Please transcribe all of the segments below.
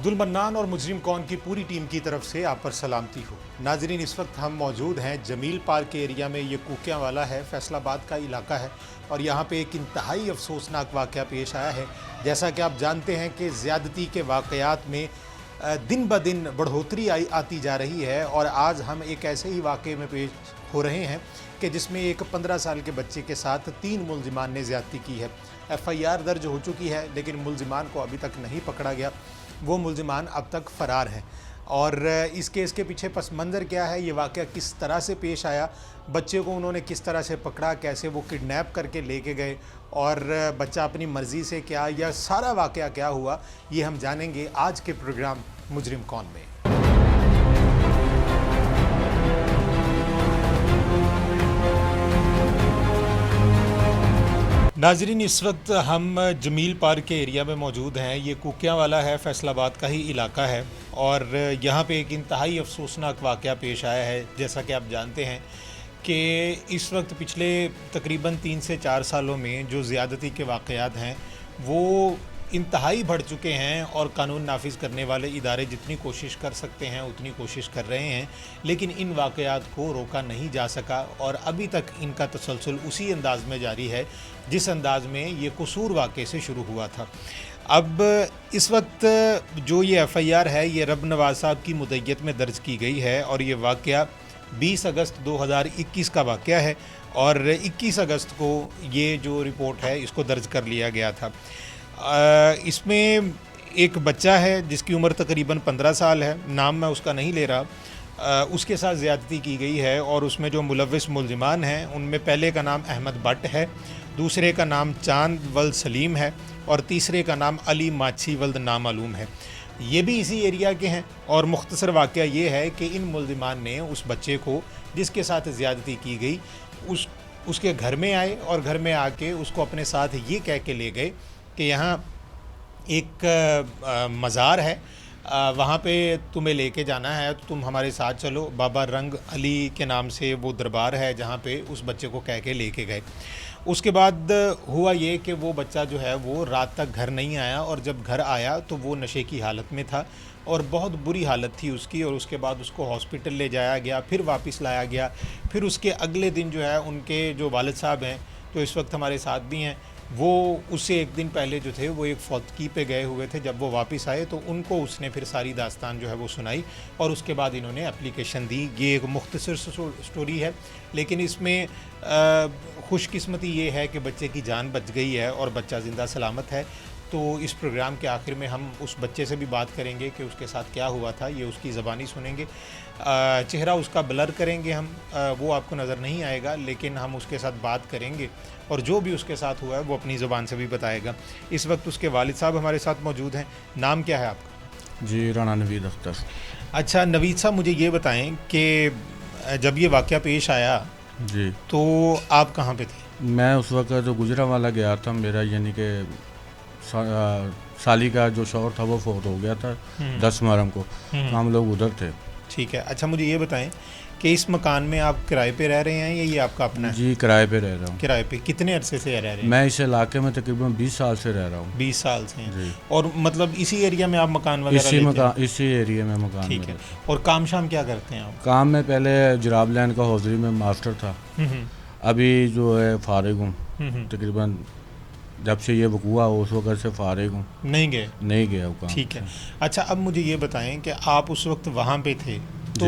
Abdul mannan और मुजरिम कौन की पूरी टीम की तरफ से आप पर सलामती हो। नाजरीन, इस वक्त हम मौजूद हैं जमील पार्क के एरिया में। ये कूकियांवाला है, फैसलाबाद का इलाका है और यहाँ पे एक इंतहाई अफसोसनाक वाक़या पेश आया है। जैसा कि आप जानते हैं कि ज़्यादती के वाक़यात में दिन ब दिन बढ़ोतरी आती जा रही है और आज हम एक ऐसे ही वाक़े में पेश हो रहे हैं कि जिसमें एक 15 साल के बच्चे के साथ 3 मुलजिमान ने ज़्यादती की है। FIR दर्ज हो चुकी है लेकिन मुलजिमान को अभी तक नहीं पकड़ा गया। वो मुलजिमान अब तक फ़रार हैं और इस केस के पीछे पस मंज़र क्या है, ये वाक़या किस तरह से पेश आया, बच्चे को उन्होंने किस तरह से पकड़ा, कैसे वो किडनैप करके लेके गए और बच्चा अपनी मर्ज़ी से क्या, यह सारा वाक़या क्या हुआ, ये हम जानेंगे आज के प्रोग्राम मुजरिम कौन में। नाजरीन, इस वक्त हम जमील पार्क के एरिया में मौजूद हैं। ये कूकियांवाला है, फैसलाबाद का ही इलाका है और यहाँ पे एक इंतहाई अफसोसनाक वाक़या पेश आया है। जैसा कि आप जानते हैं कि इस वक्त पिछले तकरीबन 3 से 4 सालों में जो ज़्यादती के वाक़यात हैं वो इंतहाई बढ़ चुके हैं और कानून नाफिज करने वाले इदारे जितनी कोशिश कर सकते हैं उतनी कोशिश कर रहे हैं, लेकिन इन वाक़यात को रोका नहीं जा सका और अभी तक इनका तसलसल उसी अंदाज़ में जारी है जिस अंदाज़ में ये कसूर वाक़े से शुरू हुआ था। अब इस वक्त जो ये FIR है ये रब नवाज साहब की मुद्दत में दर्ज की गई है और ये वाक़या 20 अगस्त 2021 का वाक़या है और 21 अगस्त को ये जो रिपोर्ट है इसको दर्ज कर लिया गया था। इसमें एक बच्चा है जिसकी उम्र तकरीबन 15 साल है, नाम मैं उसका नहीं ले रहा, उसके साथ ज़्यादती की गई है और उसमें जो मुलव्विस मुलजिमान हैं उनमें पहले का नाम अहमद भट्ट है, दूसरे का नाम चांद वल्द सलीम है और तीसरे का नाम अली माछी वल्द नामालूम है। ये भी इसी एरिया के हैं और मुख्तसर वाक़या ये है कि इन मुलजिमान ने उस बच्चे को जिसके साथ ज़्यादती की गई उसके घर में आए और घर में आके उसको अपने साथ ये कह के ले गए कि यहाँ एक मज़ार है, वहाँ पे तुम्हें लेके जाना है तो तुम हमारे साथ चलो। बाबा रंग अली के नाम से वो दरबार है जहाँ पे उस बच्चे को कह के लेके गए। उसके बाद हुआ ये कि वो बच्चा जो है वो रात तक घर नहीं आया और जब घर आया तो वो नशे की हालत में था और बहुत बुरी हालत थी उसकी और उसके बाद उसको हॉस्पिटल ले जाया गया, फिर वापस लाया गया। फिर उसके अगले दिन जो है उनके जो वालिद साहब हैं तो इस वक्त हमारे साथ भी हैं, वो उससे एक दिन पहले जो थे वो एक फौतगी पे गए हुए थे। जब वो वापस आए तो उनको उसने फिर सारी दास्तान जो है वो सुनाई और उसके बाद इन्होंने एप्लीकेशन दी। ये एक मुख्तसर स्टोरी है लेकिन इसमें खुशकिस्मती ये है कि बच्चे की जान बच गई है और बच्चा ज़िंदा सलामत है। तो इस प्रोग्राम के आखिर में हम उस बच्चे से भी बात करेंगे कि उसके साथ क्या हुआ था, ये उसकी ज़बानी सुनेंगे। चेहरा उसका ब्लर करेंगे हम, वो आपको नज़र नहीं आएगा लेकिन हम उसके साथ बात करेंगे और जो भी उसके साथ हुआ है वो अपनी ज़बान से भी बताएगा। इस वक्त उसके वालिद साहब हमारे साथ मौजूद हैं। नाम क्या है आपका? जी, राणा नवीद अख्तर। अच्छा नवीद साहब, मुझे ये बताएं कि जब ये वाक़या पेश आया जी तो आप कहाँ पे थे? मैं उस वक्त जो गुजरांवाला गया था, मेरा यानी कि साली का जो शौहर था वो फौत हो गया था 10 मुहर्रम को, हम लोग उधर थे। ठीक है। अच्छा मुझे ये बताएं कि इस मकान में आप किराए पे रह रहे हैं या ये आपका अपना है? जी, किराए पे रह रहा हूँ। किराए पे कितने अरसे से रह रहे हैं? मैं इस इलाके में तकरीबन 20 साल से रह रहा हूँ। 20 साल से हैं। जी। और मतलब इसी एरिया में आप मकान वगैरह लेते हैं? इसी एरिया में मकान। ठीक है। और काम शाम क्या करते हैं आप? काम में पहले जराब लैंड का हौजरी में मास्टर था, अभी जो है फारिग हूँ। तकरीबन जब से ये वकूआ हो उस वक्त से फारिग हूँ। नहीं गए वो काम। ठीक है। अच्छा अब मुझे ये बताएं कि आप उस वक्त वहाँ पे थे तो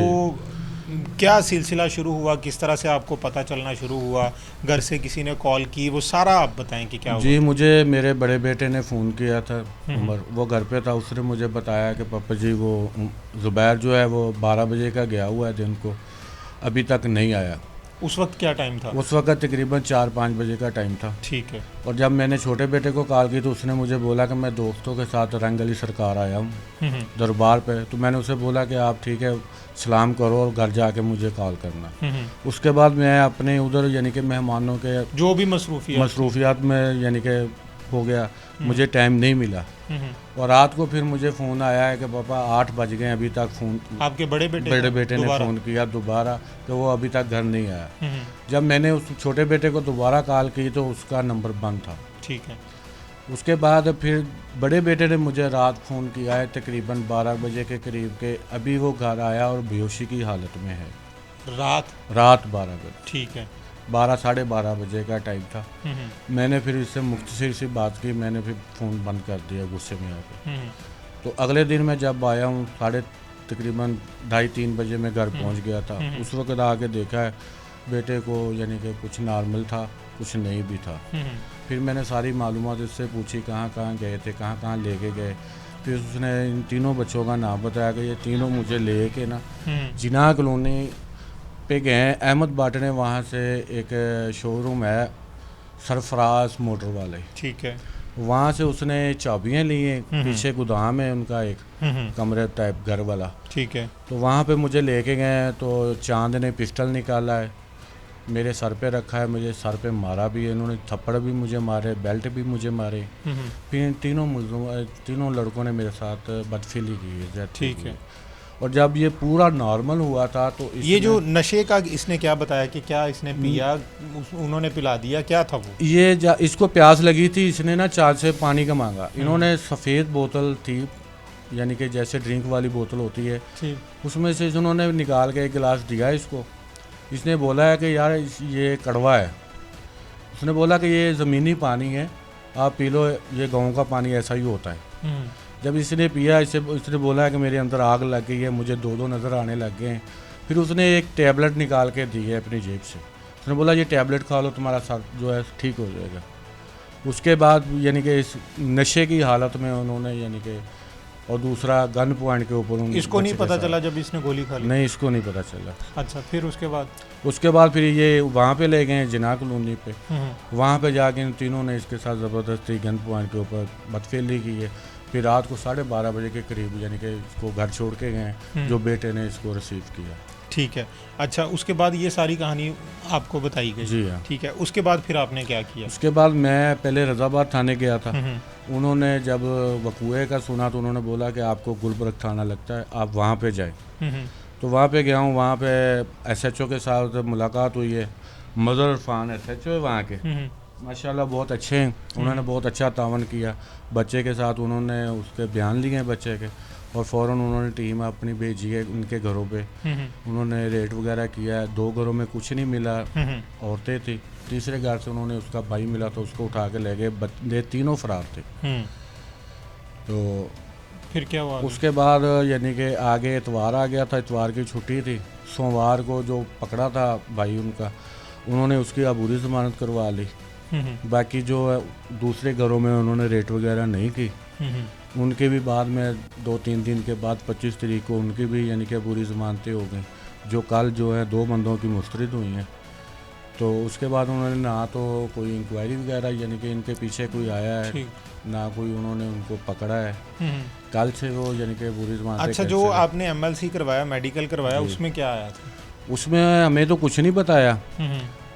क्या सिलसिला शुरू हुआ, किस तरह से आपको पता चलना शुरू हुआ, घर से किसी ने कॉल की, वो सारा आप बताएं कि क्या हुआ? जी, मुझे मेरे बड़े बेटे ने फ़ोन किया था, उमर, वो घर पे था। उसने मुझे बताया कि पापा जी वो ज़ुबैर जो है वो 12 बजे का गया हुआ है दिन को, अभी तक नहीं आया। उस वक्त क्या टाइम था? उस वक्त तकरीबन 4-5 बजे का टाइम था। ठीक है। और जब मैंने छोटे बेटे को कॉल की तो उसने मुझे बोला कि मैं दोस्तों के साथ रंग अली सरकार आया हूँ दरबार पे। तो मैंने उसे बोला कि आप ठीक है सलाम करो और घर जाके मुझे कॉल करना। उसके बाद मैं अपने उधर यानी कि मेहमानों के जो भी मसरूफियात में यानी कि हो गया, मुझे टाइम नहीं मिला। और रात को फिर मुझे फ़ोन आया है कि पापा 8 बज गए, अभी तक फ़ोन आपके बड़े बेटे ने फ़ोन किया दोबारा कि वो अभी तक घर नहीं आया। जब मैंने उस छोटे बेटे को दोबारा कॉल की तो उसका नंबर बंद था। ठीक है। उसके बाद फिर बड़े बेटे ने मुझे रात फ़ोन किया है तकरीबन 12 बजे के करीब के, अभी वो घर आया और बेहोशी की हालत में है। रात 12 बजे, ठीक है। 12 साढ़े 12 बजे का टाइम था। मैंने फिर इससे मुख्तसर सी बात की, मैंने फिर फ़ोन बंद कर दिया गुस्से में आकर। तो अगले दिन मैं जब आया हूँ तकरीबन 2:30-3 बजे मैं घर पहुँच गया था। उस वक्त आके देखा है बेटे को, यानी कि कुछ नॉर्मल था, कुछ नहीं भी था। फिर मैंने सारी मालूमात इससे पूछी, कहाँ कहाँ गए थे, कहाँ कहाँ लेके गए। फिर उसने इन तीनों बच्चों का नाम बताया कि ये तीनों मुझे ले के ना जिना कॉलोनी पे गए हैं। अहमद बाटने वहाँ से एक शोरूम है सरफराज मोटर वाले, ठीक है। वहाँ से उसने चाबियाँ ली हैं, पीछे गोदाम है उनका एक कमरे टाइप घर वाला, ठीक है। तो वहाँ पे मुझे लेके गए। तो चांद ने पिस्टल निकाला है, मेरे सर पे रखा है, मुझे सर पे मारा भी है, इन्होंने थप्पड़ भी मुझे मारे, बेल्ट भी मुझे मारे। फिर तीनों लड़कों ने मेरे साथ बदफेली की है। ठीक है। और जब ये पूरा नॉर्मल हुआ था तो ये जो नशे का इसने क्या बताया कि क्या इसने पिया, उन्होंने पिला दिया, क्या था वो? ये इसको प्यास लगी थी, इसने ना चार से पानी का मांगा। इन्होंने सफ़ेद बोतल थी, यानी कि जैसे ड्रिंक वाली बोतल होती है, उसमें से उन्होंने निकाल के एक गिलास दिया इसको। इसने बोला है कि यार ये कड़वा है। उसने बोला कि ये ज़मीनी पानी है, आप पी लो, ये गाँव का पानी ऐसा ही होता है। जब इसने पिया, इसने बोला है कि मेरे अंदर आग लग गई है, मुझे दो नज़र आने लग गए हैं। फिर उसने एक टैबलेट निकाल के दी है अपनी जेब से। उसने बोला ये टैबलेट खा लो, तुम्हारा सर जो है ठीक हो जाएगा। उसके बाद यानी कि इस नशे की हालत में उन्होंने, यानी कि, और दूसरा गन पॉइंट के ऊपर इसको नहीं पता चला जब इसने गोली खा ली? नहीं, इसको नहीं पता चला। अच्छा, फिर उसके बाद फिर ये वहाँ पे ले गए जिना कॉलोनी पे। वहाँ पे जाके इन तीनों ने इसके साथ ज़बरदस्ती गन पॉइंट के ऊपर बदफेली की है। फिर रात को 12:30 बजे के करीब यानी कि इसको घर छोड़ के गए, जो बेटे ने इसको रिसीव किया। ठीक है। अच्छा, उसके बाद ये सारी कहानी आपको बताई गई? जी हाँ। ठीक है। उसके बाद फिर आपने क्या किया? उसके बाद मैं पहले रज़ाबाद थाने गया था। उन्होंने जब वकूए का सुना तो उन्होंने बोला कि आपको गुलबर्ग थाना लगता है, आप वहाँ पे जाएं। तो वहाँ पे गया हूँ, वहाँ पे SHO के साथ मुलाकात हुई है। मज़हर इरफान SHO है वहाँ के, माशाल्लाह बहुत अच्छे हैं। उन्होंने बहुत अच्छा तावन किया बच्चे के साथ। उन्होंने उसके बयान लिए हैं बच्चे के, और फ़ौरन उन्होंने टीम अपनी भेजी है उनके घरों पे। उन्होंने रेड वगैरह किया है। 2 घरों में कुछ नहीं मिला, औरतें थी। तीसरे घर से उन्होंने उसका भाई मिला तो उसको उठा के ले गए। बंदे तीनों फरार थे। तो फिर क्या हुआ? उसके बाद यानी कि आगे इतवार आ गया था, इतवार की छुट्टी थी। सोमवार को जो पकड़ा था भाई उनका, उन्होंने उसकी अबूरी ज़मानत करवा ली। बाकी जो है दूसरे घरों में उन्होंने रेट वगैरह नहीं की। उनके भी बाद में 2-3 दिन के बाद 25 तारीख को उनकी भी यानी कि पूरी ज़मानतें हो गई, जो कल जो है 2 बंदों की मुस्तरद हुई हैं। तो उसके बाद उन्होंने ना तो कोई इंक्वायरी वगैरह यानी कि इनके पीछे कोई आया है, ना कोई उन्होंने उनको पकड़ा है। कल से वो यानी कि पूरी ज़मानतें। अच्छा, जो आपने MLC करवाया, मेडिकल करवाया, उसमें क्या आया था? उसमें हमें तो कुछ नहीं बताया,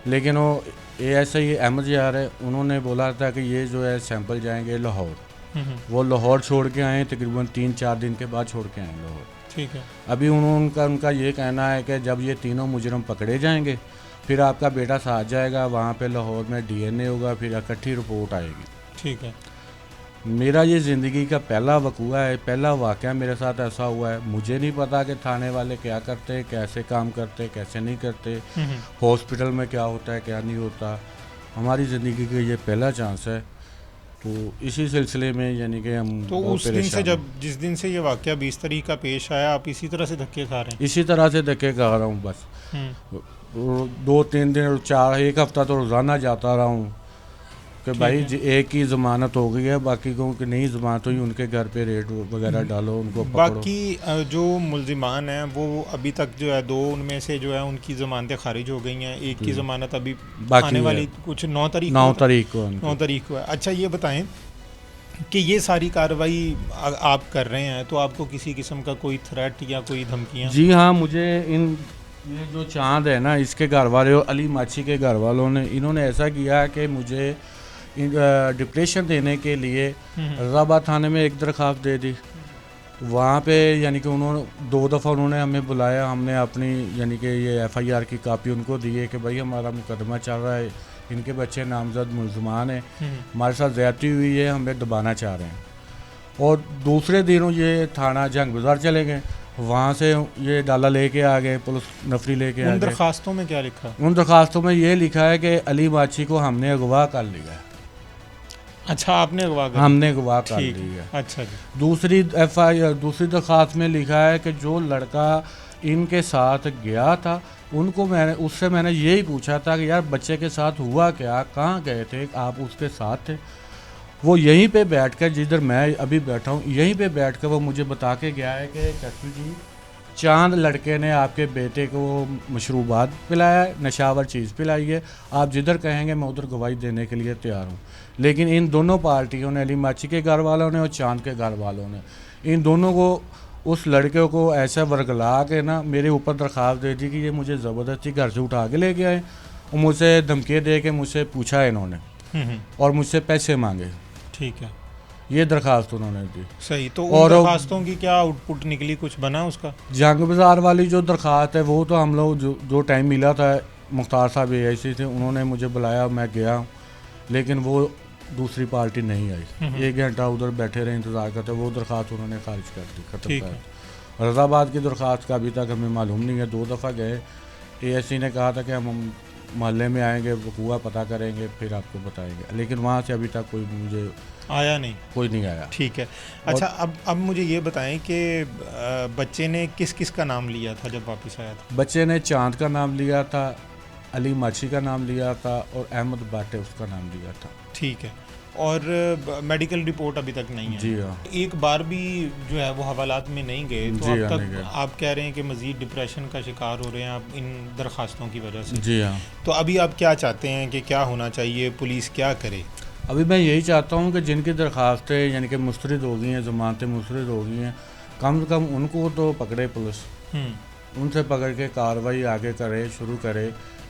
लेकिन वो ASI अहमद यार है, उन्होंने बोला था कि ये जो है सैंपल जाएंगे लाहौर। वो लाहौर छोड़ के आए, तकरीबन 3-4 दिन के बाद छोड़ के आए लाहौर। ठीक है। अभी उनका ये कहना है कि जब ये तीनों मुजरम पकड़े जाएंगे फिर आपका बेटा साथ जाएगा, वहाँ पे लाहौर में DNA होगा, फिर इकट्ठी रिपोर्ट आएगी। ठीक है। मेरा ये ज़िंदगी का पहला वकूआ है, पहला वाक़या मेरे साथ ऐसा हुआ है। मुझे नहीं पता कि थाने वाले क्या करते, कैसे काम करते, कैसे नहीं करते, हॉस्पिटल में क्या होता है, क्या नहीं होता। हमारी ज़िंदगी का ये पहला चांस है। तो इसी सिलसिले में यानी कि हम तो उस दिन से जिस दिन से ये वाक़या 20 तारीख का पेश आया, आप इसी तरह से धक्के खा रहे हैं? इसी तरह से धक्के खा रहा हूँ बस। 2-3 दिन 1 हफ़्ता तो रोज़ाना जाता रहा हूँ कि भाई एक की ज़मानत हो गई है, बाकी को की नहीं ज़मानत हुई, उनके घर पे रेड वगैरह डालो, उनको पकड़ो। बाकी जो मुल्ज़िमान हैं वो अभी तक जो है 2 उनमें से जो है उनकी ज़मानतें खारिज हो गई हैं। एक की ज़मानत अभी आने वाली कुछ 9 तारीख को है। अच्छा, ये बताएं कि ये सारी कार्रवाई आप कर रहे हैं तो आपको किसी किस्म का कोई थ्रेट या कोई धमकियाँ? जी हाँ, मुझे ये जो चांद है ना, इसके घर वाले और अली माची के घर वालों ने इन्होंने ऐसा किया कि मुझे डिप्रेशन देने के लिए रज़ाबाद थाने में एक दरख्वास्त दे दी। वहाँ पे यानी कि उन्होंने 2 दफ़ा उन्होंने हमें बुलाया। हमने अपनी यानी कि ये FIR की कापी उनको दी है कि भाई हमारा मुकदमा चल रहा है, इनके बच्चे नामजद मुलजमान हैं, हमारे साथ ज़्यादती हुई है, हमें दबाना चाह रहे हैं। और दूसरे दिनों ये थाना जंग बाज़ार चले गए, वहाँ से ये डाला लेके आ गए, पुलिस नफरी लेके आ उन गए। दरखास्तों में क्या लिखा? उन दरखास्तों में ये लिखा है कि अली माची को हमने अगवा कर लिया है। अच्छा, आपने अगवा कर? हमने अगवा कर ठीक लिया। अच्छा जी। दूसरी दरखास्त में लिखा है कि जो लड़का इनके साथ गया था उससे मैंने यही पूछा था कि यार बच्चे के साथ हुआ क्या, कहाँ गए थे आप, उसके साथ थे? वो यहीं पे बैठकर, जिधर मैं अभी बैठा हूँ यहीं पे बैठकर वो मुझे बता के गया है कि चाचू जी चांद लड़के ने आपके बेटे को मशरूबात पिलाया है, नशावर चीज़ पिलाई है, आप जिधर कहेंगे मैं उधर गवाही देने के लिए तैयार हूँ। लेकिन इन दोनों पार्टियों ने, अली माची के घर वालों ने और चांद के घर वालों ने, इन दोनों को, उस लड़के को ऐसा वर्गला के ना मेरे ऊपर दरख्वास्त दे दी कि ये मुझे ज़बरदस्ती घर से उठा के ले गए और मुझसे धमकी दे के मुझसे पूछा इन्होंने और मुझसे पैसे मांगे। ठीक है, ये दरखास्त उन्होंने दी। सही। तो और उन दरखास्तों की क्या आउटपुट निकली, कुछ बना उसका? जंग बाज़ार वाली जो दरखास्त है वो तो हम लोग जो टाइम मिला था, मुख्तार साहब ऐसे थे, उन्होंने मुझे बुलाया, मैं गया, लेकिन वो दूसरी पार्टी नहीं आई। 1 घंटा उधर बैठे रहे, इंतज़ार करते, वो दरखास्त उन्होंने खारिज कर दी, खत्म कर। रज़ाबाद की दरखास्त का अभी तक हमें मालूम नहीं है। 2 दफ़ा गए, ASC ने कहा था कि हम मोहल्ले में आएंगे, हुआ पता करेंगे, फिर आपको बताएंगे, लेकिन वहाँ से अभी तक कोई मुझे आया नहीं, कोई नहीं आया। ठीक है। अच्छा, अब मुझे ये बताएं कि बच्चे ने किस किस का नाम लिया था जब वापस आया था? बच्चे ने चांद का नाम लिया था, अली माची का नाम लिया था और अहमद बाटे उसका नाम लिया था। ठीक है। और मेडिकल रिपोर्ट अभी तक नहीं है? जी हाँ। एक बार भी जो है वो हवालात में नहीं गए, तो अब तक आप कह रहे हैं कि मज़ीद डिप्रेशन का शिकार हो रहे हैं आप इन दरखास्तों की वजह से? जी हाँ। तो अभी आप क्या चाहते हैं कि क्या होना चाहिए, पुलिस क्या करे? अभी मैं यही चाहता हूँ कि जिनकी दरखास्तें यानी कि मुस्तरद हो गई हैं, ज़मानतें मुस्तरद हो गई हैं, कम से कम उनको तो पकड़े पुलिस, उनसे पकड़ के कार्रवाई आगे करे, शुरू करे,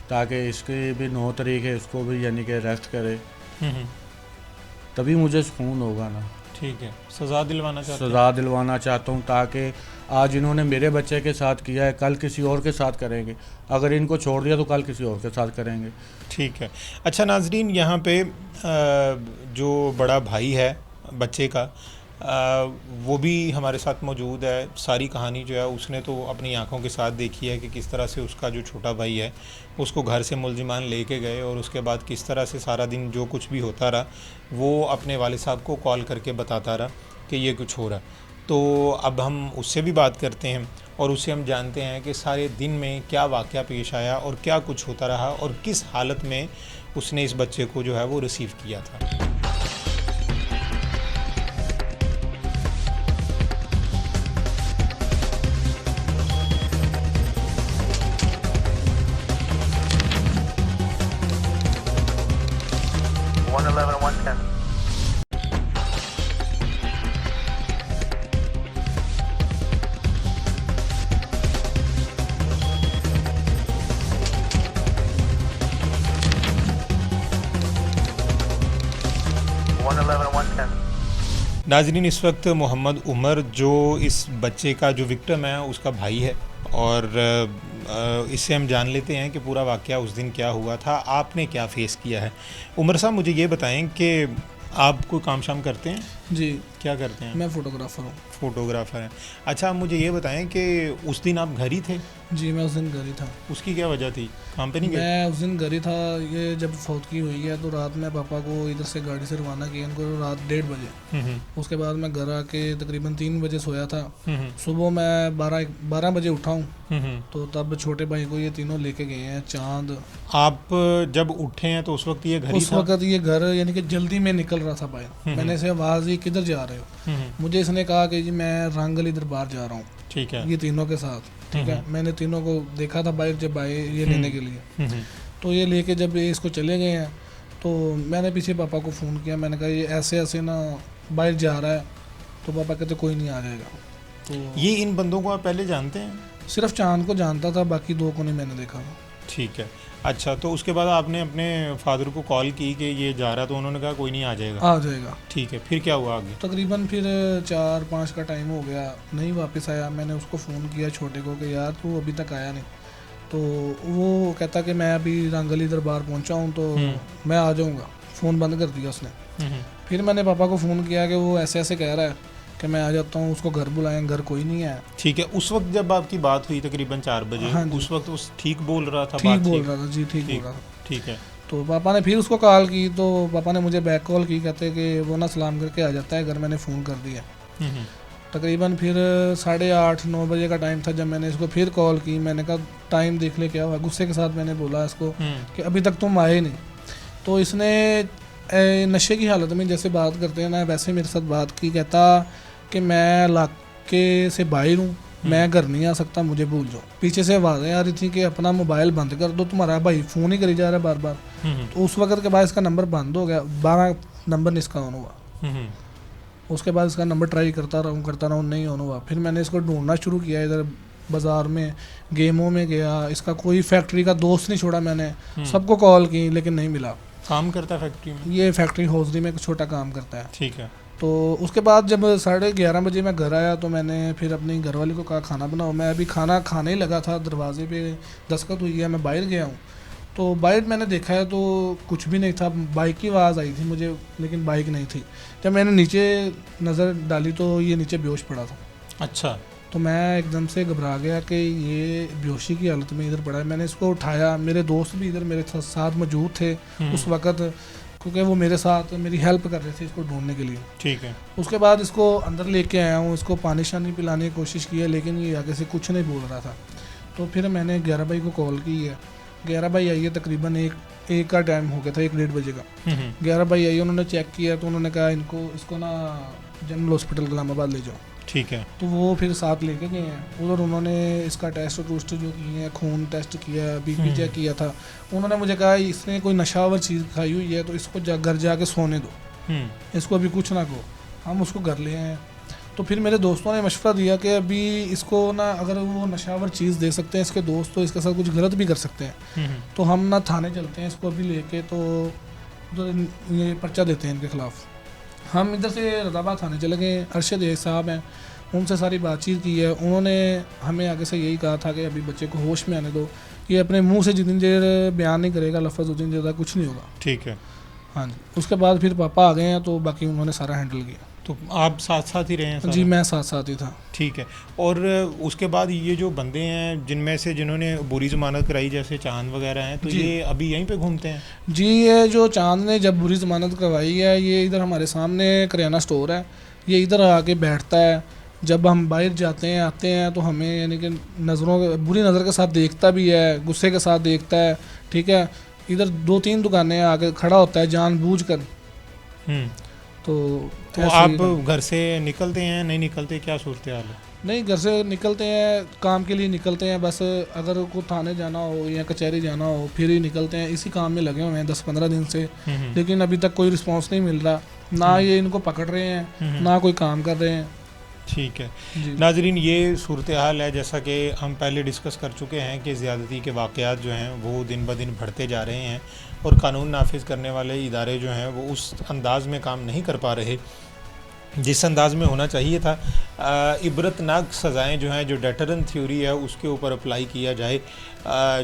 ताकि इसके भी 9 तारीख है, इसको भी यानी कि अरेस्ट करे, तभी मुझे सुकून होगा ना। ठीक है, सज़ा दिलवाना चाहते हैं? सज़ा दिलवाना चाहता हूँ, ताकि आज इन्होंने मेरे बच्चे के साथ किया है, कल किसी और के साथ करेंगे, अगर इनको छोड़ दिया तो कल किसी और के साथ करेंगे। ठीक है। अच्छा नाजरीन, यहाँ पे जो बड़ा भाई है बच्चे का, वो भी हमारे साथ मौजूद है। सारी कहानी जो है उसने तो अपनी आंखों के साथ देखी है कि किस तरह से उसका जो छोटा भाई है उसको घर से मुलजिमान लेके गए, और उसके बाद किस तरह से सारा दिन जो कुछ भी होता रहा वो अपने वालिद साहब को कॉल करके बताता रहा कि ये कुछ हो रहा। तो अब हम उससे भी बात करते हैं और उससे हम जानते हैं कि सारे दिन में क्या वाक़या पेश आया और क्या कुछ होता रहा और किस हालत में उसने इस बच्चे को जो है वो रिसीव किया था। नाज़रीन, इस वक्त मोहम्मद उमर जो इस बच्चे का जो विक्टिम है उसका भाई है, और इससे हम जान लेते हैं कि पूरा वाक़या उस दिन क्या हुआ था, आपने क्या फ़ेस किया है। उमर साहब, मुझे ये बताएं कि आप कोई काम शाम करते हैं? जी। क्या करते हैं? मैं फ़ोटोग्राफ़र हूँ। फ़ोटोग्राफ़र हैं। अच्छा, आप मुझे ये बताएं कि उस दिन आप घर ही थे? जी, मैं उस दिन घर ही था। उसकी क्या वजह थी, काम पे नहीं गए? मैं उस दिन घर ही था। ये जब फौतगी हुई है तो रात में पापा को इधर से गाड़ी से रवाना किया इनको रात 1:30 बजे। उसके बाद मैं घर आके तकरीबन 3 बजे सोया था। सुबह मैं 12 बजे उठा हूँ, तो तब छोटे भाई को ये तीनों लेके गए हैं चांद। आप जब उठे हैं तो उस वक्त ये घर ही था? उस वक्त ये घर यानी कि जल्दी में निकल रहा था बाहर। मैंने इसे आवाज़ दी, किधर जा रहे हो? मुझे इसने कहा कि जी मैं रंगली दरबार जा रहा हूँ। ठीक है। ये तीनों के साथ, ठीक है। मैंने तीनों को देखा था बाइक जब आए ये लेने के लिए, तो ये लेके जब ये इसको चले गए हैं तो मैंने पीछे पापा को फ़ोन किया। मैंने कहा ये ऐसे ऐसे ना बाइक जा रहा है, तो पापा कहते कोई नहीं आ जाएगा। तो ये इन बंदों को आप पहले जानते हैं? सिर्फ चांद को जानता था, बाकी 2 को नहीं मैंने देखा। ठीक है। अच्छा, तो उसके बाद आपने अपने फादर को कॉल की कि ये जा रहा, तो उन्होंने कहा कोई नहीं, आ जाएगा? ठीक है। फिर क्या हुआ आगे? तकरीबन फिर 4-5 का टाइम हो गया, नहीं वापस आया। मैंने उसको फ़ोन किया छोटे को कि यार तू अभी तक आया नहीं, तो वो कहता कि मैं अभी रंगली दरबार पहुंचा हूं तो मैं आ जाऊंगा। फ़ोन बंद कर दिया उसने। फिर मैंने पापा को फ़ोन किया कि वो ऐसे ऐसे कह रहा है कि मैं आ जाता हूँ, उसको घर बुलाएं, घर कोई नहीं है। ठीक है, उस वक्त जब आपकी बात हुई तकरीबन 4 बजे, हाँ जी। उस वक्त उस ठीक बोल रहा था? ठीक बोल रहा था जी, ठीक बोल रहा था। ठीक है। तो पापा ने फिर उसको कॉल की, तो पापा ने मुझे बैक कॉल की, कहते कि वो ना सलाम करके आ जाता है घर, मैंने फ़ोन कर दिया। तकरीबन फिर 8:30-9 बजे का टाइम था जब मैंने इसको फिर कॉल की। मैंने कहा टाइम देख ले क्या हुआ, गुस्से के साथ मैंने बोला इसको कि अभी तक तुम आए नहीं। तो इसने नशे की हालत में जैसे बात करते हैं ना वैसे मेरे साथ बात की। कहता कि मैं इलाके से बाहर हूँ, मैं घर नहीं आ सकता, मुझे भूल जाओ। पीछे से आवाज़ें आ रही थी कि अपना मोबाइल बंद कर दो, तुम्हारा भाई फ़ोन ही करी जा रहा है बार बार। तो उस वक्त के बाद इसका नंबर बंद हो गया, 12 नंबर इसका ऑन हुआ। उसके बाद इसका नंबर ट्राई करता रहा, नहीं ऑन हुआ। फिर मैंने इसको ढूंढना शुरू किया, इधर बाज़ार में, गेमों में गया, इसका कोई फैक्ट्री का दोस्त नहीं छोड़ा मैंने, सबको कॉल की लेकिन नहीं मिला। काम करता है फैक्ट्री में? ये फैक्ट्री हौजरी में एक छोटा काम करता है। ठीक है। तो उसके बाद जब 11:30 बजे मैं घर आया तो मैंने फिर अपनी घरवाली को कहा खाना बनाओ। मैं अभी खाना खाने ही लगा था, दरवाजे पे दस्तक हुई है, मैं बाहर गया हूँ। तो बाइक मैंने देखा है तो कुछ भी नहीं था, बाइक की आवाज़ आई थी मुझे लेकिन बाइक नहीं थी। जब मैंने नीचे नज़र डाली तो ये नीचे बेहोश पड़ा था। अच्छा। तो मैं एकदम से घबरा गया कि ये बेहोशी की हालत में इधर पड़ा है। मैंने इसको उठाया, मेरे दोस्त भी इधर मेरे साथ मौजूद थे उस वक़्त, क्योंकि वो मेरे साथ मेरी हेल्प कर रहे थे इसको ढूंढने के लिए। ठीक है। उसके बाद इसको अंदर लेके आया हूँ, इसको पानी शानी पिलाने की कोशिश की है लेकिन ये आगे से कुछ नहीं बोल रहा था। तो फिर मैंने 11 भाई को कॉल की है। 11 भाई आई है, तकरीबन एक का टाइम हो गया था, 1-1:30 बजे का। 11 भाई आई, उन्होंने चेक किया तो उन्होंने कहा इसको ना जनरल हॉस्पिटल गुलामाबाद ले जाओ। ठीक है। तो वो फिर साथ लेके गए हैं उधर। उन्होंने इसका टेस्ट जो किए हैं, खून टेस्ट किया, BP चेक किया था। उन्होंने मुझे कहा इसने कोई नशावर चीज़ खाई हुई है तो इसको घर जाके सोने दो, इसको अभी कुछ ना कहो। हम उसको घर ले आए। तो फिर मेरे दोस्तों ने मशवरा दिया कि अभी इसको ना अगर वो नशावर चीज़ दे सकते हैं इसके दोस्त तो इसके साथ कुछ गलत भी कर सकते हैं। तो हम ना थाने चलते हैं इसको अभी लेके, तो उधर ये पर्चा देते हैं इनके ख़िलाफ़। हम इधर से रदाबाद थाने चले गए। अरशद साहब हैं, उनसे सारी बातचीत की है। उन्होंने हमें आगे से यही कहा था कि अभी बच्चे को होश में आने दो, ये अपने मुंह से जितनी देर बयान नहीं करेगा लफ्ज़ उतनी देर तक कुछ नहीं होगा। ठीक है। हाँ जी। उसके बाद फिर पापा आ गए हैं तो बाकी उन्होंने सारा हैंडल किया। तो आप साथ साथ ही रहे हैं? जी मैं साथ साथ ही था। ठीक है। और उसके बाद ये जो बंदे हैं जिनमें से जिन्होंने बुरी ज़मानत कराई जैसे चांद वगैरह हैं, तो ये अभी यहीं पे घूमते हैं? जी ये जो चांद ने जब बुरी ज़मानत करवाई है, ये इधर हमारे सामने करियाना स्टोर है, ये इधर आके बैठता है। जब हम बाहर जाते हैं आते हैं तो हमें यानी कि बुरी नज़र के साथ देखता भी है, गुस्से के साथ देखता है। ठीक है। इधर 2-3 दुकानें आके खड़ा होता है जानबूझकर। तो आप घर से निकलते हैं, नहीं निकलते, क्या सूरत हाल है? नहीं, घर से निकलते हैं, काम के लिए निकलते हैं बस। अगर को थाने जाना हो या कचहरी जाना हो फिर ही निकलते हैं। इसी काम में लगे हुए हैं 10-15 दिन से, लेकिन अभी तक कोई रिस्पांस नहीं मिल रहा। ना ये इनको पकड़ रहे हैं ना कोई काम कर रहे हैं। ठीक है। नाजरीन, ये सूरत हाल है। जैसा कि हम पहले डिस्कस कर चुके हैं कि ज़्यादती के वाक़यात जो हैं वो दिन ब दिन बढ़ते जा रहे हैं और कानून नाफिज करने वाले इदारे जो हैं वो उस अंदाज़ में काम नहीं कर पा रहे जिस अंदाज़ में होना चाहिए था। इबरतनाक सज़ाएँ जो हैं, जो डेटरेंट थ्योरी है उसके ऊपर अप्लाई किया जाए,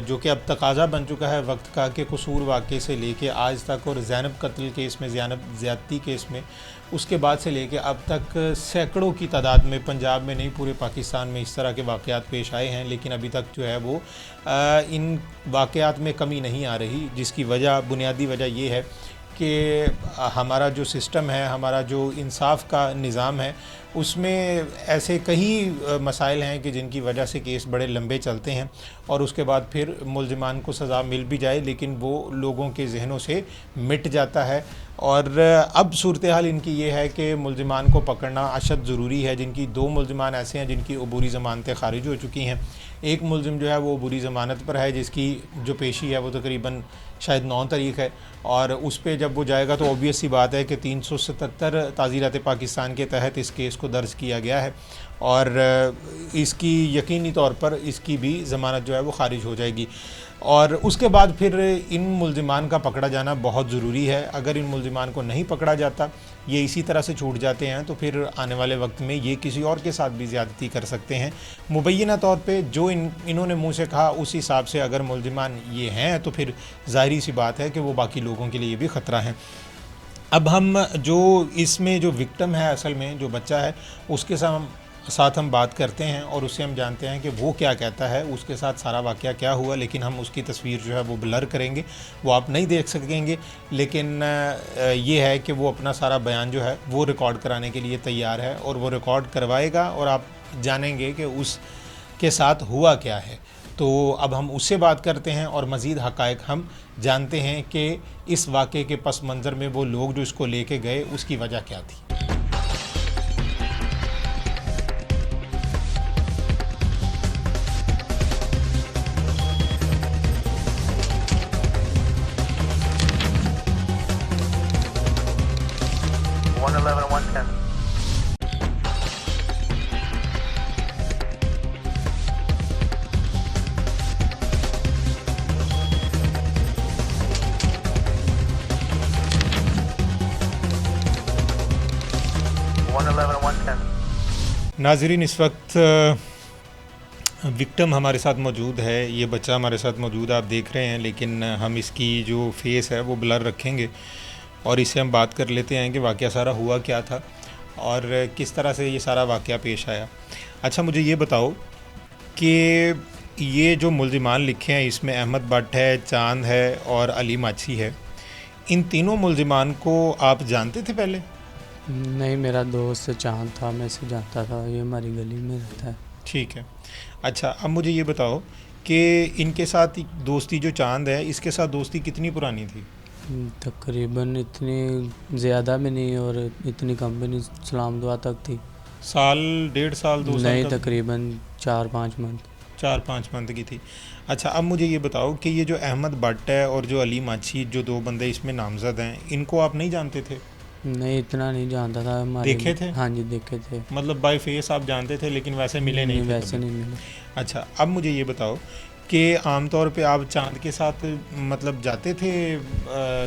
जो कि अब तकाजा बन चुका है वक्त का कि कसूर वाक़े से लेके आज तक, और ज़ैनब कत्ल केस में, ज़ैनब ज़्यादती केस में, उसके बाद से लेके अब तक सैकड़ों की तादाद में, पंजाब में नहीं पूरे पाकिस्तान में इस तरह के वाक़यात पेश आए हैं। लेकिन अभी तक जो है वो इन वाक़यात में कमी नहीं आ रही, जिसकी वजह, बुनियादी वजह ये है कि हमारा जो सिस्टम है, हमारा जो इंसाफ का निज़ाम है, उसमें ऐसे कई मसाइल हैं कि जिनकी वजह से केस बड़े लंबे चलते हैं और उसके बाद फिर मुल्ज़िमान को सज़ा मिल भी जाए लेकिन वो लोगों के जहनों से मिट जाता है। और अब सूरत हाल इनकी ये है कि मुल्ज़िमान को पकड़ना अशद ज़रूरी है। जिनकी 2 मुल्ज़िमान ऐसे हैं जिनकी अबूरी ज़मानतें खारिज हो चुकी हैं। एक मुल्ज़िम जो है वो बुरी ज़मानत पर है, जिसकी जो पेशी है वो तकरीबन शायद 9 तारीख है, और उस पर जब वो जाएगा तो ऑब्वियस सी बात है कि 377 ताज़ीरात पाकिस्तान के तहत इस केस इसको दर्ज किया गया है और इसकी यकीनी तौर पर इसकी भी ज़मानत जो है वो खारिज हो जाएगी। और उसके बाद फिर इन मुल्ज़िमान का पकड़ा जाना बहुत ज़रूरी है। अगर इन मुल्ज़िमान को नहीं पकड़ा जाता, ये इसी तरह से छूट जाते हैं, तो फिर आने वाले वक्त में ये किसी और के साथ भी ज़्यादती कर सकते हैं। मुबैना तौर पे जो इन्होंने मुंह से कहा उस हिसाब से अगर मुल्ज़िमान ये हैं तो फिर ज़ाहिरी सी बात है कि वो बाकी लोगों के लिए भी ख़तरा है। अब हम जो इसमें जो विक्टिम है, असल में जो बच्चा है, उसके साथ हम बात करते हैं और उससे हम जानते हैं कि वो क्या कहता है, उसके साथ सारा वाक़या क्या हुआ। लेकिन हम उसकी तस्वीर जो है वो ब्लर करेंगे, वो आप नहीं देख सकेंगे, लेकिन ये है कि वो अपना सारा बयान जो है वो रिकॉर्ड कराने के लिए तैयार है और वो रिकॉर्ड करवाएगा और आप जानेंगे कि उसके साथ हुआ क्या है। तो अब हम उससे बात करते हैं और मज़ीद हक़ाइक़ हम जानते हैं कि इस वाक़े के पस मंज़र में वो लोग जो इसको लेके गए उसकी वजह क्या थी। नाज़रीन, इस वक्त विक्टिम हमारे साथ मौजूद है, ये बच्चा हमारे साथ मौजूद आप देख रहे हैं, लेकिन हम इसकी जो फेस है वो ब्लर रखेंगे और इससे हम बात कर लेते हैं कि वाक़या सारा हुआ क्या था और किस तरह से ये सारा वाक़या पेश आया। अच्छा, मुझे ये बताओ कि ये जो मुल्ज़िमान लिखे हैं इसमें अहमद भट्ट है, चांद है और अली माछी है, इन तीनों मुल्ज़िमान को आप जानते थे पहले? नहीं, मेरा दोस्त चांद था, मैं इसे जानता था, ये हमारी गली में रहता है। ठीक है। अच्छा, अब मुझे ये बताओ कि इनके साथ दोस्ती जो चांद है, इसके साथ दोस्ती कितनी पुरानी थी? तकरीबन इतनी ज़्यादा भी नहीं और इतनी कम भी नहीं, सलाम दुआ तक थी। साल, 1.5 साल, 2 साल? नहीं, तकरीबन 4-5 मंथ। 4-5 मंथ की थी। अच्छा, अब मुझे ये बताओ कि ये जो अहमद भट्ट है और जो अली माछी, जो 2 बंदे इसमें नामज़द हैं, इनको आप नहीं जानते थे? नहीं, इतना नहीं जानता था। हमारे देखे थे? हाँ जी, देखे थे। मतलब बाय फेस आप जानते थे लेकिन वैसे मिले नहीं थे? वैसे कभी? नहीं मिले। अच्छा, अब मुझे ये बताओ कि आमतौर पे आप चांद के साथ मतलब जाते थे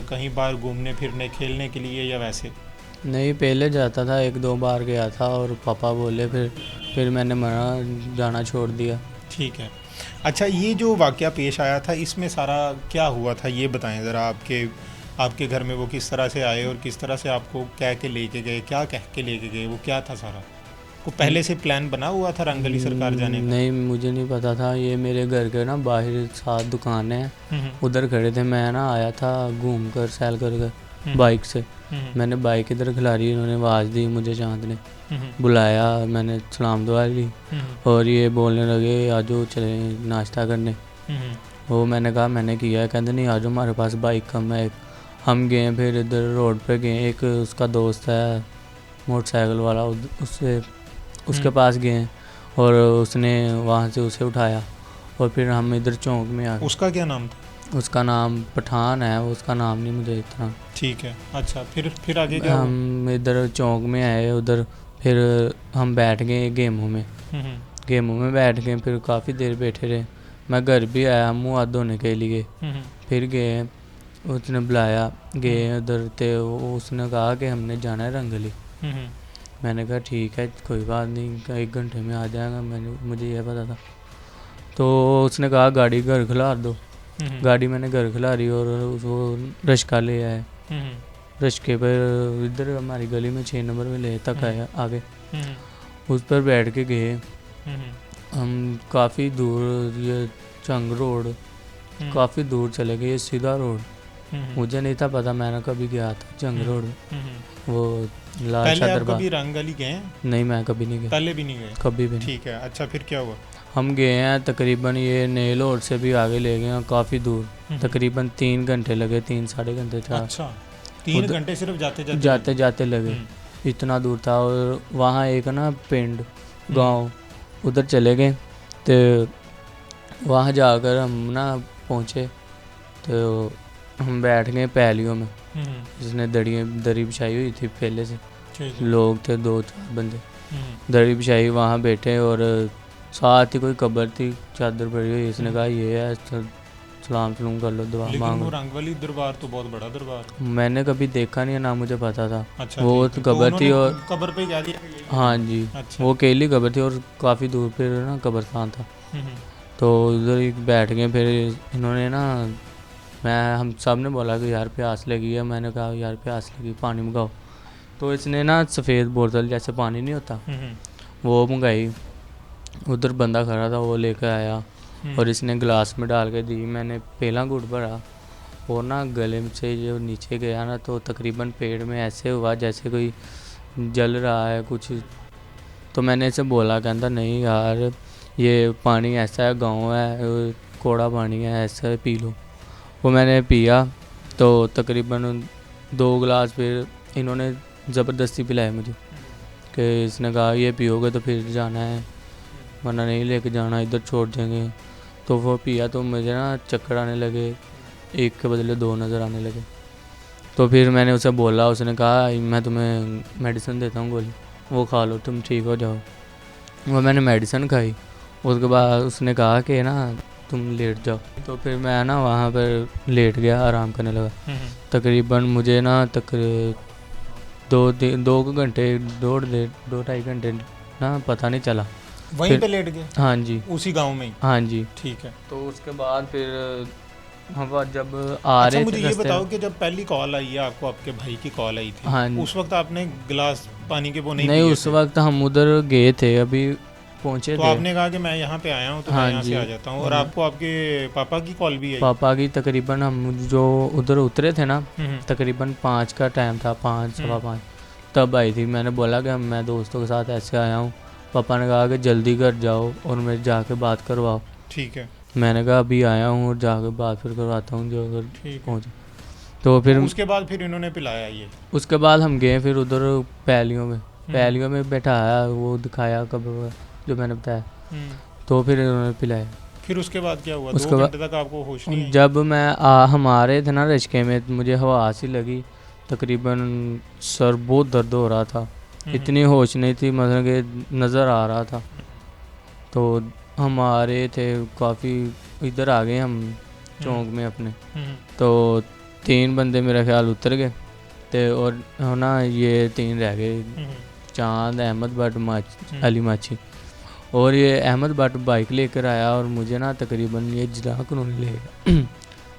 कहीं बाहर घूमने फिरने, खेलने के लिए या वैसे? नहीं, पहले जाता था, 1-2 बार गया था और पापा बोले, फिर मैंने मना, जाना छोड़ दिया। ठीक है। अच्छा, ये जो वाक़या पेश आया था इसमें सारा क्या हुआ था ये बताएं ज़रा। आपके घर में वो किस तरह से आए और किस तरह से आपको कह के लेके गए, क्या कह के लेके गए, वो क्या था सारा? को पहले से प्लान बना हुआ था रंगली सरकार जाने का? नहीं, मुझे नहीं पता था। ये मेरे घर के ना बाहर 7 दुकानें हैं, उधर खड़े थे। मैं ना आया था घूम कर, सैल कर बाइक से। मैंने बाइक इधर खिलारी, इन्होंने आवाज़ दी मुझे, चांद ने बुलाया, मैंने सलाम दुआ ली और ये बोलने लगे आजो चले नाश्ता करने। वो मैंने कहा मैंने किया, कहते नहीं आजो हमारे पास बाइक कम है। हम गए, फिर इधर रोड पे गए, एक उसका दोस्त है मोटरसाइकिल वाला, उसके पास गए और उसने वहाँ से उसे उठाया और फिर हम इधर चौक में आ गए। उसका क्या नाम था? उसका नाम पठान है, उसका नाम नहीं मुझे इतना। ठीक है। अच्छा, फिर आगे क्या हुआ? हम इधर चौक में आए, उधर फिर हम बैठ गए गेमों में बैठ गए, फिर काफ़ी देर बैठे रहे। मैं घर भी आया मुँह हाथ धोने के लिए, फिर गए, उसने बुलाया, गए उधर, तो उसने कहा कि हमने जाना है रंगली। मैंने कहा ठीक है, कोई बात नहीं, 1 घंटे में आ जाएगा, मुझे यह पता था। तो उसने कहा गाड़ी घर खिलार दो। गाड़ी मैंने घर खिलारी और वो रिश्का ले आए। रिश्के पर इधर हमारी गली में 6 नंबर में ले तक आया आगे, उस पर बैठ के गए हम। काफ़ी दूर, ये चंग रोड काफ़ी दूर चले गए, ये सीधा रोड। मुझे नहीं था पता, मैंने कभी गया था चंग रोड, वो लाल शाह दरबार। कभी रंगली गए? नहीं, मैं कभी नहीं गया। पहले भी नहीं गए? कभी भी नहीं। ठीक है। अच्छा, फिर क्या हुआ? हम गए हैं तकरीबन, ये नेल रोड से भी आगे ले गए हैं, काफ़ी दूर, तकरीबन 3 घंटे लगे, 3-3.5 घंटे था। अच्छा, 3 घंटे सिर्फ जाते जाते लगे, इतना दूर था। और वहाँ एक ना पिंड गांव, उधर चले गए, तो वहाँ जाकर हम ना पहुँचे, तो हम बैठ गए पहलियों में, जिसने दरी बिछाई हुई थी पहले से। लोग थे 2-4 बंदे, दरी बिछाई, वहाँ बैठे और साथ ही कोई कब्र थी, चादर पड़ी हुई। इसने कहा ये है, सलाम सलूम कर लो, दुआ लेकिन वो मांगो। रंगवली दरबार तो बहुत बड़ा दरबार है। मैंने कभी देखा नहीं है, ना मुझे पता था। अच्छा, वो ठीक है। तो कब्र थी उन्होंने और कब्र पे क्या दिया कि यही- हाँ जी, अच्छा। वो अकेली कब्र थी और काफ़ी दूर पे ना कब्रस्तान था। हम्म, तो उधर ही बैठ गए। फिर इन्होंने ना, हम सब ने बोला कि यार प्यास लगी है। मैंने कहा यार प्यास लगी, पानी मंगाओ। तो इसने ना सफ़ेद बोतल जैसे पानी नहीं होता, वो मंगाई। उधर बंदा खड़ा था, वो लेकर आया और इसने गिलास में डाल के दी। मैंने पहला घूंट भरा और ना गले से जो नीचे गया ना, तो तकरीबन पेट में ऐसे हुआ जैसे कोई जल रहा है कुछ। तो मैंने इसे बोला, कहता नहीं यार ये पानी ऐसा है, गाँव है, कौड़ा पानी है, ऐसा पी लो। वो मैंने पिया तो तकरीबन 2 गिलास फिर इन्होंने ज़बरदस्ती पिलाए मुझे कि इसने कहा ये पियोगे तो फिर जाना है, वरना नहीं लेके जाना, इधर छोड़ देंगे। तो वो पिया तो मुझे ना चक्कर आने लगे, 1 के बदले 2 नज़र आने लगे। तो फिर मैंने उसे बोला, उसने कहा मैं तुम्हें मेडिसिन देता हूँ गोली, वो खा लो तुम ठीक हो जाओ। वो मैंने मेडिसिन खाई। उसके बाद उसने कहा कि ना तुम लेट जाओ। तो फिर मैं ना वहाँ पर लेट गया, आराम करने लगा। तकरीबन मुझे ना 2 घंटे 2-2.5 घंटे ना पता नहीं चला। वहीं फिर- पे लेट गए हाँ जी, उसी गांव में ही? हाँ जी। ठीक है। तो उसके बाद फिर हम जब आ अच्छा, रहे मुझे थे ये रास्ते बताओ में- कि जब पहली कॉल आई है आपको, आपके भाई की कॉल आई थी, हाँ जी। उस वक्त आपने गिलास पानी के वो नहीं नहीं, पिए उस थे? वक्त हम उधर गए थे, अभी पहुँचे तो थे। आपने कहा कि मैं यहाँ पे आया हूँ तो मैं हाँ यहाँ से जी। आ जाता हूँ, और हाँ। आपको आपके पापा की कॉल भी आई? पापा की तकरीबन हम जो उधर उतरे थे ना, हम्म, तकरीबन 5 का टाइम था, 5 सवा 5 तब आई थी। मैंने बोला कि मैं दोस्तों के साथ ऐसे आया हूँ। पापा ने कहा कि जल्दी घर जाओ और मेरे जाके बात करवाओ। ठीक है। मैंने कहा अभी आया हूँ और जाके बात फिर करवाता हूँ जो अगर ठीक है। पहुँचे। तो फिर उसके बाद फिर इन्होंने पिलाया ये? उसके बाद हम गए फिर उधर पैलियों में बैठाया, वो दिखाया कब जो मैंने बताया। तो फिर उन्होंने पिलाया। फिर उसके बाद क्या हुआ? उसके 2 बाद- घंटे तक आपको होश नहीं आई? जब मैं हम आ रहे थे ना रिश्के में, मुझे हवा सी लगी, तकरीबन सर बहुत दर्द हो रहा था। इतनी होश नहीं थी, मतलब कि नज़र आ रहा था। तो हम आ रहे थे, काफ़ी इधर आ गए हम चौक में अपने। तो 3 बंदे मेरा ख्याल उतर गए थे और ना ये 3 रह गए, चांद, अहमद भट्ट, अली माची। और ये अहमद भट्ट बाइक लेकर आया और मुझे ना तकरीबन ये जिनाह कॉलोनी ले गया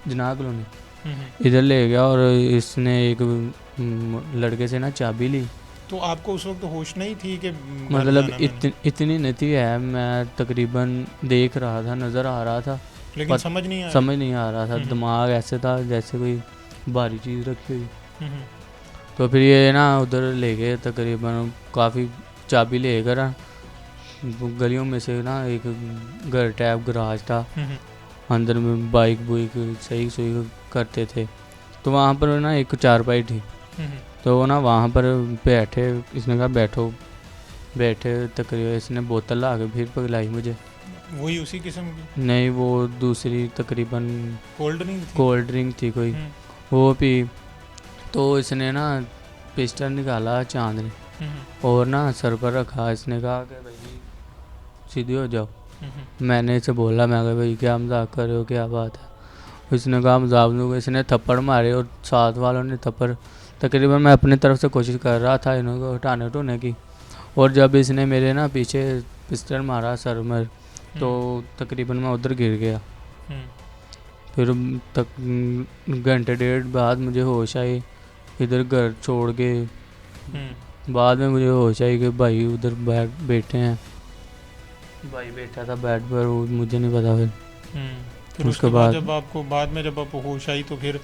जिनाह कॉलोनी इधर ले गया और इसने एक लड़के से ना चाबी ली। तो आपको उस वक्त होश नहीं थी कि घर मतलब जाना मैंने? इतनी नहीं है, मैं तकरीबन देख रहा था, नज़र आ रहा था, लेकिन समझ नहीं आया? समझ नहीं आ रहा था। दिमाग ऐसे था जैसे कोई भारी चीज़ रखी हुई। तो फिर ये ना उधर ले गए, तकरीबन काफ़ी चाबी लेकर गलियों में से ना एक घर टाइप गराज था, अंदर में बाइक बुइक सही करते थे। तो वहाँ पर ना एक चारपाई थी, तो वो ना वहाँ पर बैठे, इसने कहा बैठे तकरीबन इसने बोतल ला के फिर पिलाई मुझे। वही उसी किस्म की नहीं, वो दूसरी तकरीबन कोल्ड ड्रिंक थी? कोल्ड ड्रिंक थी कोई, वो पी। तो इसने ना पिस्टल निकाला चांद ने और ना सर पर रखा। इसने कहा कि भाई सीधे हो जाओ। मैंने इसे बोला, मैं कहा भाई क्या मजाक कर रहे हो, क्या बात है? इसने कहा मजाक नहीं। इसने थप्पड़ मारे और साथ वालों ने थप्पड़, तकरीबन मैं अपनी तरफ से कोशिश कर रहा था इन्हों को हटाने टोने की, और जब इसने मेरे ना पीछे पिस्टल मारा सर में, तो तकरीबन मैं उधर गिर गया। फिर घंटे 1.5 बाद मुझे होश आई, इधर घर छोड़ के बाद में मुझे होश आई कि भाई उधर बैठे हैं, भाई बैठा था बेड पर, वो मुझे नहीं पता। फिर उसके बाद जब आपको जब आपको होश आई तो फिर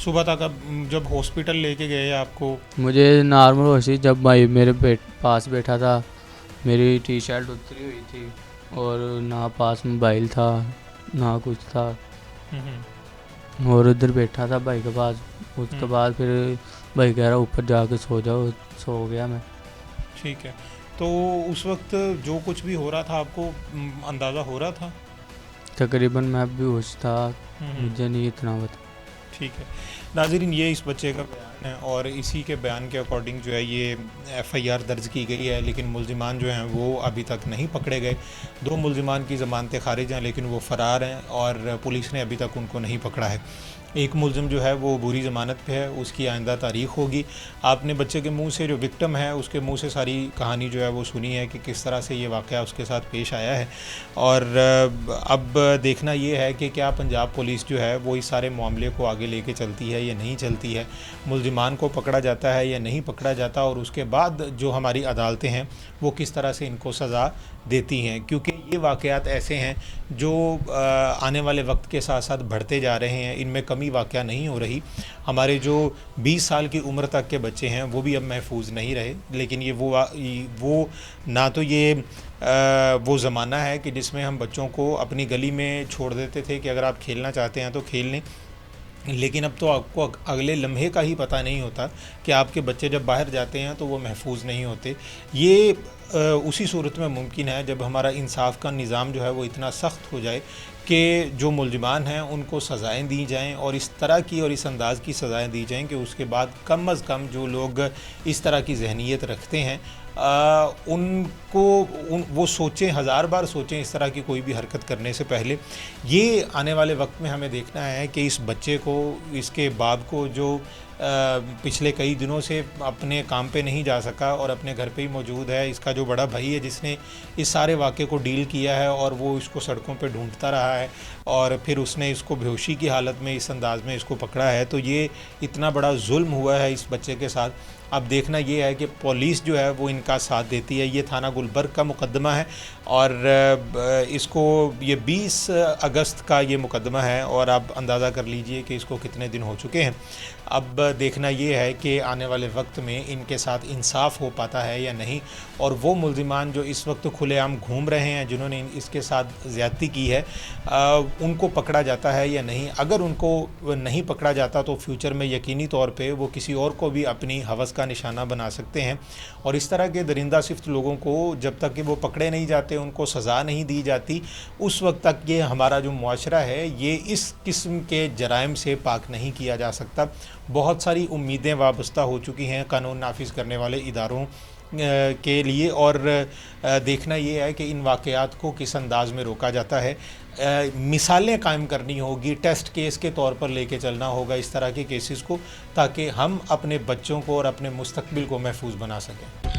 सुबह तक आप जब हॉस्पिटल लेके गए आपको? मुझे नॉर्मल होश आई जब भाई मेरे पास बैठा था, मेरी टी शर्ट उतरी हुई थी और ना पास मोबाइल था ना कुछ था, और उधर बैठा था भाई के पास। उसके बाद फिर भाई कह रहा ऊपर जाके सो जाओ, सो गया मैं। ठीक है। तो उस वक्त जो कुछ भी हो रहा था आपको अंदाज़ा हो रहा था? तकरीबन मैं भी होश था, मुझे नहीं इतना पता। ठीक है नाज़रीन, ये इस बच्चे का बयान और इसी के बयान के अकॉर्डिंग जो है ये एफआईआर दर्ज की गई है, लेकिन मुल्ज़िमान जो हैं वो अभी तक नहीं पकड़े गए। 2 मुल्ज़िमान की ज़मानतें खारिज हैं, लेकिन वो फ़रार हैं और पुलिस ने अभी तक उनको नहीं पकड़ा है। एक मुल्ज़िम जो है वो बुरी ज़मानत पे है, उसकी आइंदा तारीख़ होगी। आपने बच्चे के मुंह से, जो विक्टिम है उसके मुंह से सारी कहानी जो है वो सुनी है कि किस तरह से ये वाक़या उसके साथ पेश आया है। और अब देखना ये है कि क्या पंजाब पुलिस जो है वो इस सारे मामले को आगे लेके चलती है या नहीं चलती है, मुल्ज़िमान को पकड़ा जाता है या नहीं पकड़ा जाता, और उसके बाद जो हमारी अदालतें हैं वो किस तरह से इनको सज़ा देती हैं। क्योंकि ये वाक़यात ऐसे हैं जो आने वाले वक्त के साथ साथ बढ़ते जा रहे हैं, इनमें कमी वाक़या नहीं हो रही। हमारे जो 20 साल की उम्र तक के बच्चे हैं वो भी अब महफूज नहीं रहे, लेकिन ये वो ना तो ये वो ज़माना है कि जिसमें हम बच्चों को अपनी गली में छोड़ देते थे कि अगर आप खेलना चाहते हैं तो खेल लें, लेकिन अब तो आपको अगले लम्हे का ही पता नहीं होता कि आपके बच्चे जब बाहर जाते हैं तो वो महफूज नहीं होते। ये उसी सूरत में मुमकिन है जब हमारा इंसाफ का निज़ाम जो है वो इतना सख्त हो जाए कि जो मुल्ज़िमान हैं उनको सज़ाएँ दी जाएँ, और इस तरह की और इस अंदाज़ की सज़ाएँ दी जाएँ कि उसके बाद कम अज़ कम जो लोग इस तरह की जहनीत रखते हैं वो सोचें, 1000 बार सोचें इस तरह की कोई भी हरकत करने से पहले। ये आने वाले वक्त में हमें देखना है कि इस बच्चे को, इसके बाप को, जो पिछले कई दिनों से अपने काम पे नहीं जा सका और अपने घर पे ही मौजूद है, इसका जो बड़ा भाई है जिसने इस सारे वाक़े को डील किया है और वो इसको सड़कों पे ढूंढता रहा है और फिर उसने इसको बेहोशी की हालत में इस अंदाज़ में इसको पकड़ा है, तो ये इतना बड़ा जुल्म हुआ है इस बच्चे के साथ। अब देखना ये है कि पुलिस जो है वो इनका साथ देती है। ये थाना गुलबर्ग का मुकदमा है और इसको ये 20 अगस्त का ये मुकदमा है और आप अंदाज़ा कर लीजिए कि इसको कितने दिन हो चुके हैं। अब देखना ये है कि आने वाले वक्त में इनके साथ इंसाफ हो पाता है या नहीं, और वो मुल्ज़िमान जो इस वक्त खुलेआम घूम रहे हैं जिन्होंने इसके साथ ज़्यादती की है उनको पकड़ा जाता है या नहीं। अगर उनको नहीं पकड़ा जाता तो फ्यूचर में यकीनी तौर पे वो किसी और को भी अपनी हवस का निशाना बना सकते हैं, और इस तरह के दरिंदा सिफ्त लोगों को जब तक कि वो पकड़े नहीं जाते, उनको सज़ा नहीं दी जाती, उस वक्त तक ये हमारा जो मुआशरा है ये इस किस्म के जराइम से पाक नहीं किया जा सकता। बहुत सारी उम्मीदें वाबस्ता हो चुकी हैं कानून नाफिज करने वाले इदारों के लिए, और देखना ये है कि इन वाक़यात को किस अंदाज़ में रोका जाता है। मिसालें कायम करनी होगी, टेस्ट केस के तौर पर लेके चलना होगा इस तरह के केसेस को, ताकि हम अपने बच्चों को और अपने मुस्तकबिल को महफूज बना सकें।